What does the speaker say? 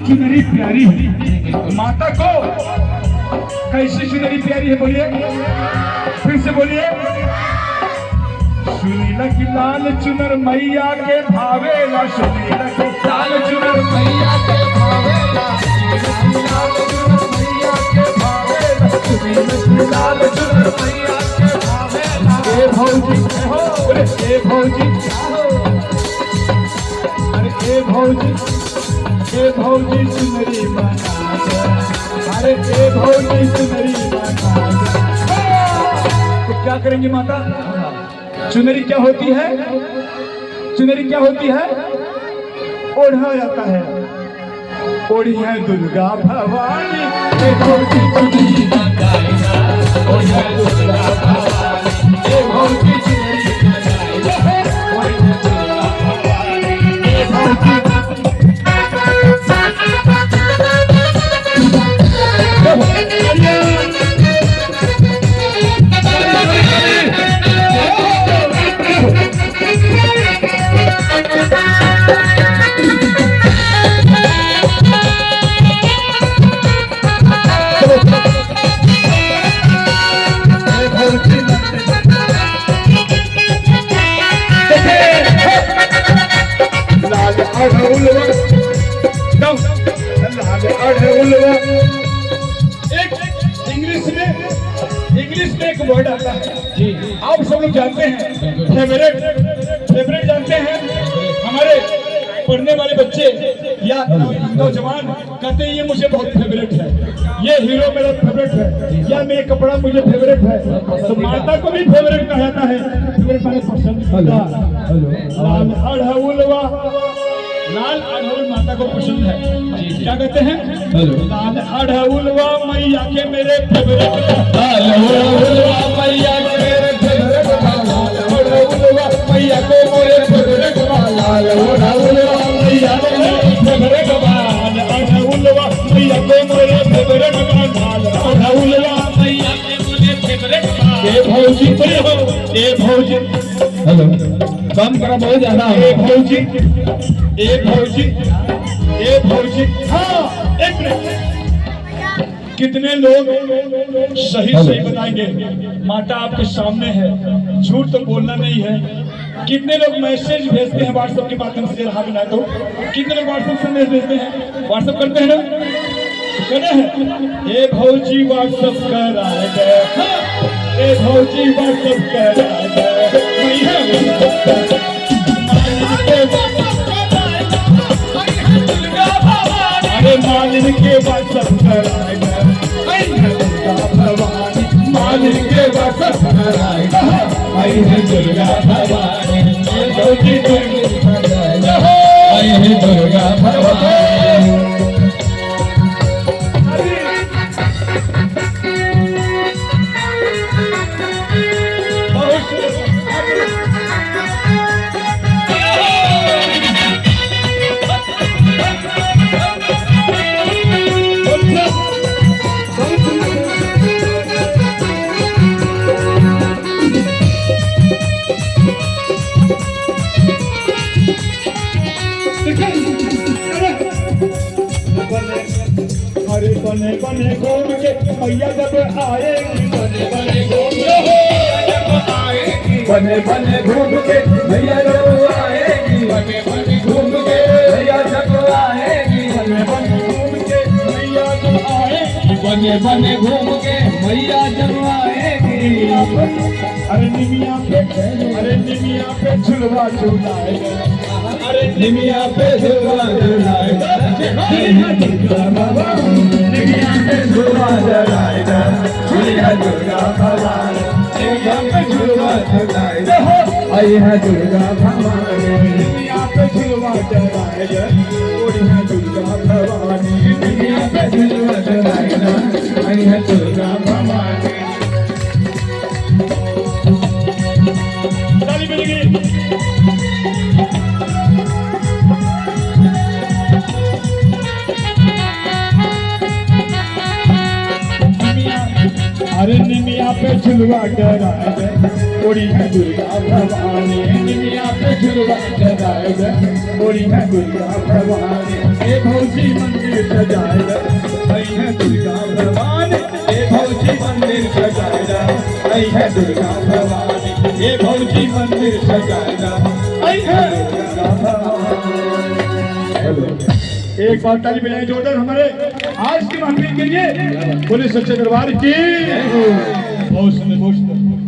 चुनरी प्यारी है माता को। कैसी चुनरी प्यारी है बोलिए, फिर से बोलिए। सुनीला की लाल चुनर मैया के भावेला, सुनीला की लाल चुनर मैया के भावेला, लाल चुनर मैया के भावेला, सुनीला की लाल चुनर मैया के भावेला। ए भौजी हो, अरे ए भौजी हो, अरे ए भौजी चुनरी बना दे, अरे ए भौजी चुनरी बना दे। तो क्या करेंगी माता? चुनरी क्या होती है? चुनरी क्या होती है? ओढ़ा जाता है। ओढ़ी है दुर्गा भवानी, ए भौजी चुनरी बनाएगा, ओढ़ी है दुर्गा भवानी, ए भौजी चुनरी बनाएगा, ओढ़ी है दुर्गा भवानी, ए भौजी। इंग्लिश में एक वर्ड आता है जी, आप सब लोग जानते हैं, फेवरेट। फेवरेट जानते हैं? हमारे पढ़ने वाले बच्चे या नौजवान कहते हैं ये मुझे बहुत फेवरेट है, ये हीरो मेरा फेवरेट है, या ये कपड़ा मुझे फेवरेट है। तो माता को भी फेवरेट कहा जाता है। फेवरेट माने पसंद। लाल अड़हुलवा, लाल अड़हुल माता को पसंद है। क्या कहते हैं? लाल अड़हुलवा मैया के मेरे फेवरेट, लाल अड़हुलवा मैया के मेरे फेवरेट, लाल अड़हुलवा मैया को मेरे फेवरेट, लाल अड़हुलवा मैया के मेरे फेवरेट, लाल अड़हुलवा मैया को मेरे फेवरेट, लाल अड़हुलवा मैया के मेरे फेवरेट। ए भौजी हो, ए भौजी, हेलो कम करा बहुत ज्यादा। ए भौजी, ए भौजी, ए भौजी, हाँ एक मिनट। कितने लोग सही सही बताएंगे? माता आपके सामने है, झूठ तो बोलना नहीं है। कितने लोग मैसेज भेजते हैं व्हाट्सएप के माध्यम से? हाथ मिला दो। कितने लोग व्हाट्सएप संदेश भेजते हैं? व्हाट्सएप करते हैं ना? करे हैं? ए भौजी व्हाट्सएप कराए गए, ए भौजी व्हाट्सएप कराए गए, मालिन के व्हाट्सएप कराएगा, भवानी मालिन के व्हाट्सएप कराएगा, आई है दुर्गा भवानी, आई है दुर्गा भवानी। बने बने घूम के मैया जब आएगी, बने बने घूम जब आएगी, बने बने घूम के मैया जब आएगी, बने बने घूम के मैया जब आएगी, बने बने घूम के मैया जब आएगी, बने बने घूम के मैया जब आएगी। अरे निमिया पे झुलवा झुलाएगा, अरे निमिया पे झुलवा झुलाएगा, निमिया पे झुलवा झुलाएगा, झुलिया दुर्गा भवानी, निमिया पे झुलवा झुलाएगा, आई है दुर्गा भवानी, निमिया पे झुलवा झुलाएगा, ओढ़ी है दुर्गा भवानी, निमिया पे झुलवा झुलाएगा, आई है दुर्गा भवानी। ताली बजेगी। अरे निमिया निमिया पे झुलवा कराए गए ओड़ी है दुर्गा भवानी निमिया पे झुलवा कराए गए ओड़ी है दुर्गा भवानी ए भौजी मंदिर सजाए गए आई है दुर्गा भवानी ए भौजी मंदिर सजाए गए आई है दुर्गा भवानी ए भौजी मंदिर सजाए गए आई है दुर्गा भवानी। एक बार ताली बजाएं जोरदार हमारे आज की महफिल के लिए। बोले सच्चे दरबार की बहुत सुंदर बहुत सुंदर।